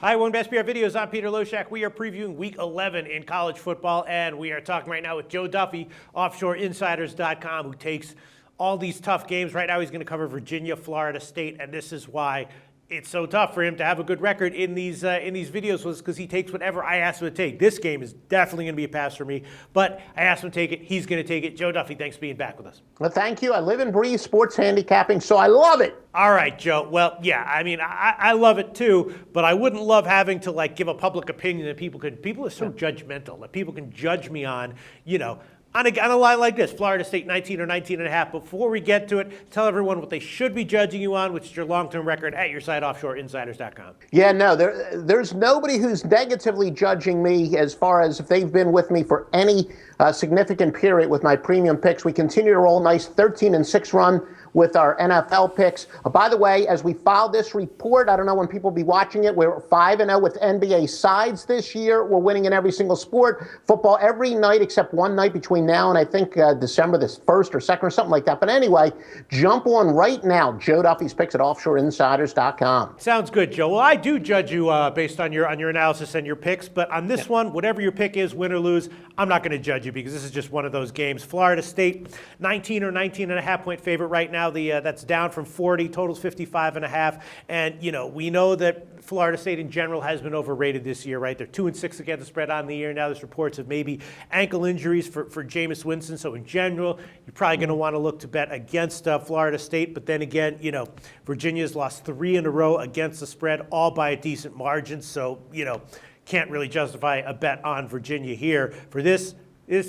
Hi, welcome to SBR Videos. I'm Peter Loshak. We are previewing Week 11 in college football, and we are talking right now with Joe Duffy, OffshoreInsiders.com, who takes all these tough games. Right now he's going to cover Virginia, Florida State, and this is why it's so tough for him to have a good record in these videos, was because he takes whatever I ask him to take. This game is definitely going to be a pass for me, but I asked him to take it. He's going to take it. Joe Duffy, thanks for being back with us. Well, thank you. I live and breathe sports handicapping, so I love it. All right, Joe. Well, yeah, I mean, I love it too, but I wouldn't love having to give a public opinion that people are so judgmental, that people can judge me on, on a line like this, Florida State 19 or 19 and a half. Before we get to it, tell everyone what they should be judging you on, which is your long-term record at your site, OffshoreInsiders.com. Yeah, no, there's nobody who's negatively judging me as far as if they've been with me for any significant period with my premium picks. We continue to roll nice 13-6 run with our NFL picks. By the way, as we file this report, I don't know when people will be watching it, we're 5-0 with NBA sides this year. We're winning in every single sport. Football every night except one night between now and I think December the 1st or 2nd or something like that. But anyway, jump on right now. Joe Duffy's picks at OffshoreInsiders.com. Sounds good, Joe. Well, I do judge you based on your analysis and your picks, but on this one, whatever your pick is, win or lose, I'm not going to judge you because this is just one of those games. Florida State, 19 or 19 and a half point favorite right now. That's down from 40, totals 55 and a half. And, we know that Florida State in general has been overrated this year, right? They're 2-6 against the spread on the year. Now there's reports of maybe ankle injuries for Jameis Winston. So in general, you're probably going to want to look to bet against Florida State. But then again, Virginia's lost 3 in a row against the spread, all by a decent margin. So, can't really justify a bet on Virginia here.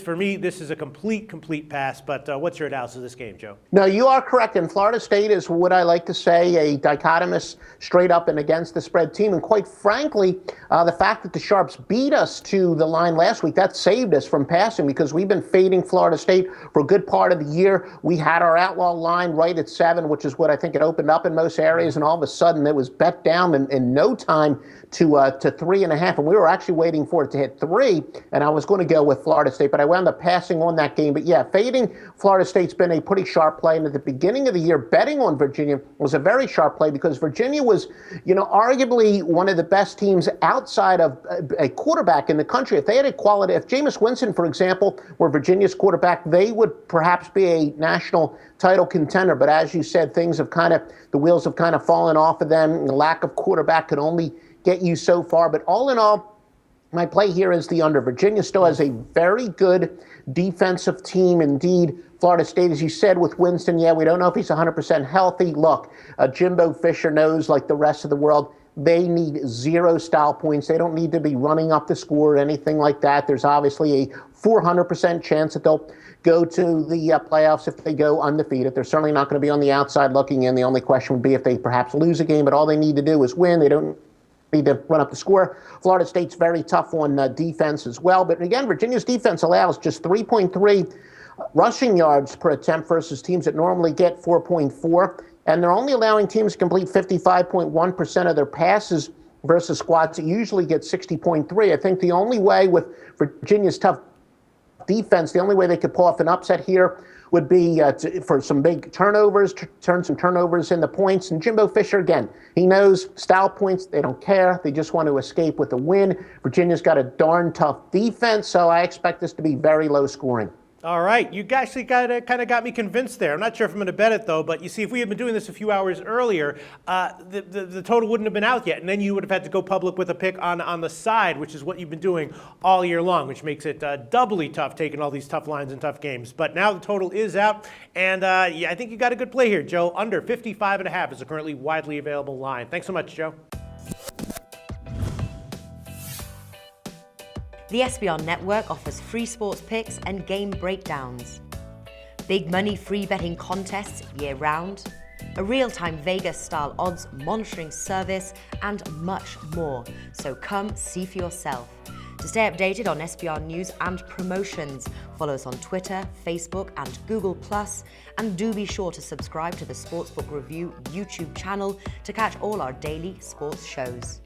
For me, this is a complete pass. But what's your analysis of this game, Joe? No, you are correct. And Florida State is what I like to say, a dichotomous straight up and against the spread team. And quite frankly, the fact that the Sharps beat us to the line last week, that saved us from passing because we've been fading Florida State for a good part of the year. We had our outlaw line right at 7, which is what I think it opened up in most areas. And all of a sudden, it was bet down in no time to 3.5. And we were actually waiting for it to hit 3. And I was going to go with Florida State, but I wound up passing on that game. But yeah, fading Florida State's been a pretty sharp play. And at the beginning of the year, betting on Virginia was a very sharp play because Virginia was, arguably one of the best teams outside of a quarterback in the country. If they had a quality, if Jameis Winston, for example, were Virginia's quarterback, they would perhaps be a national title contender. But as you said, the wheels have kind of fallen off of them. The lack of quarterback could only get you so far. But all in all, my play here is the under. Virginia still has a very good defensive team. Indeed, Florida State, as you said, with Winston, we don't know if he's 100% healthy. Look, Jimbo Fisher knows, like the rest of the world, they need 0 style points. They don't need to be running up the score or anything like that. There's obviously a 400% chance that they'll go to the playoffs if they go undefeated. They're certainly not going to be on the outside looking in. The only question would be if they perhaps lose a game, but all they need to do is win. They don't need to run up the score. Florida State's very tough on defense as well. But again, Virginia's defense allows just 3.3 rushing yards per attempt versus teams that normally get 4.4. And they're only allowing teams to complete 55.1% of their passes versus squads that usually get 60.3. I think the only way with Virginia's tough defense, the only way they could pull off an upset here would be for some big turnovers, turn some turnovers into points. And Jimbo Fisher, again, he knows style points. They don't care. They just want to escape with a win. Virginia's got a darn tough defense, so I expect this to be very low scoring. All right, you actually kind of got me convinced there. I'm not sure if I'm going to bet it, though, but you see, if we had been doing this a few hours earlier, the total wouldn't have been out yet, and then you would have had to go public with a pick on the side, which is what you've been doing all year long, which makes it doubly tough taking all these tough lines and tough games. But now the total is out, and I think you got a good play here, Joe. Under 55.5 is a currently widely available line. Thanks so much, Joe. The SBR Network offers free sports picks and game breakdowns, big money free betting contests year-round, a real-time Vegas-style odds monitoring service, and much more. So come see for yourself. To stay updated on SBR news and promotions, follow us on Twitter, Facebook, and Google+, and do be sure to subscribe to the Sportsbook Review YouTube channel to catch all our daily sports shows.